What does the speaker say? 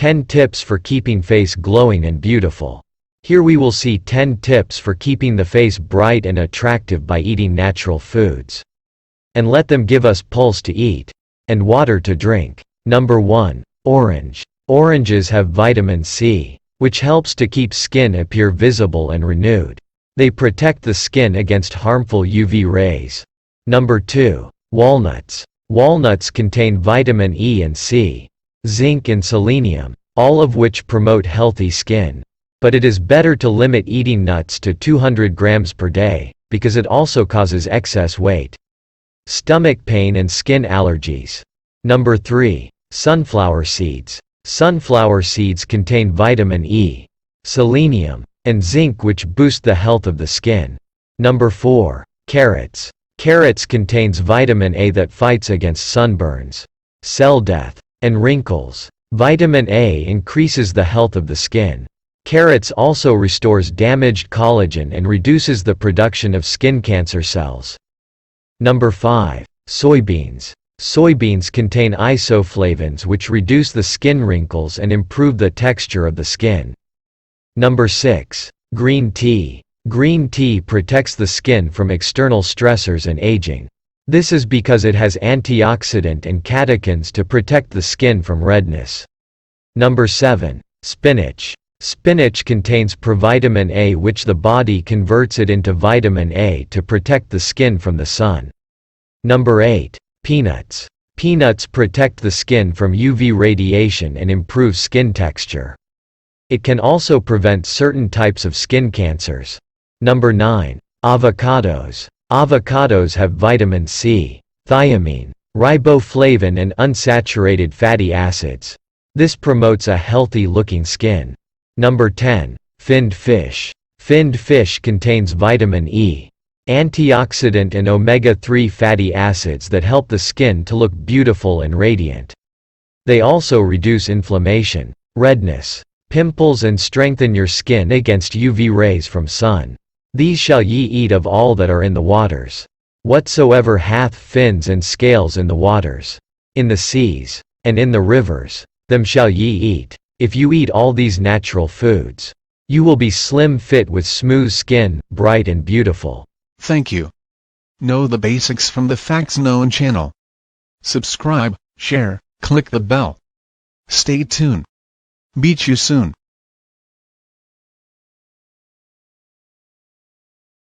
10 tips for keeping face glowing and beautiful. Here we will see 10 tips for keeping the face bright and attractive by eating natural foods. And let them give us pulse to eat and water to drink. Number 1. Orange. Oranges have vitamin C, which helps to keep skin appear visible and renewed. They protect the skin against harmful UV rays. Number 2. Walnuts. Walnuts contain vitamin E and C, zinc and selenium, all of which promote healthy skin. But it is better to limit eating nuts to 200 grams per day, because it also causes excess weight, stomach pain and skin allergies. Number 3. Sunflower seeds. Sunflower seeds contain vitamin E, selenium, and zinc, which boost the health of the skin. Number 4. Carrots. Carrots contains vitamin A that fights against sunburns, cell death, and wrinkles. Vitamin A increases the health of the skin. Carrots also restores damaged collagen and reduces the production of skin cancer cells. Number 5. Soybeans. Soybeans contain isoflavones which reduce the skin wrinkles and improve the texture of the skin. Number 6. Green tea. Green tea protects the skin from external stressors and aging. This is because it has antioxidant and catechins to protect the skin from redness. Number 7. Spinach. Spinach contains provitamin A, which the body converts it into vitamin A to protect the skin from the sun. Number 8. Peanuts. Peanuts protect the skin from UV radiation and improve skin texture. It can also prevent certain types of skin cancers. Number 9. Avocados. Avocados have vitamin C, thiamine, riboflavin and unsaturated fatty acids. This promotes a healthy-looking skin. Number 10. Finned fish. Finned fish contains vitamin E, antioxidant and omega-3 fatty acids that help the skin to look beautiful and radiant. They also reduce inflammation, redness, pimples and strengthen your skin against UV rays from sun. These shall ye eat of all that are in the waters. Whatsoever hath fins and scales in the waters, in the seas, and in the rivers, them shall ye eat. If you eat all these natural foods, you will be slim, fit with smooth skin, bright and beautiful. Thank you. Know the basics from the Facts Known channel. Subscribe, share, click the bell. Stay tuned. Meet you soon.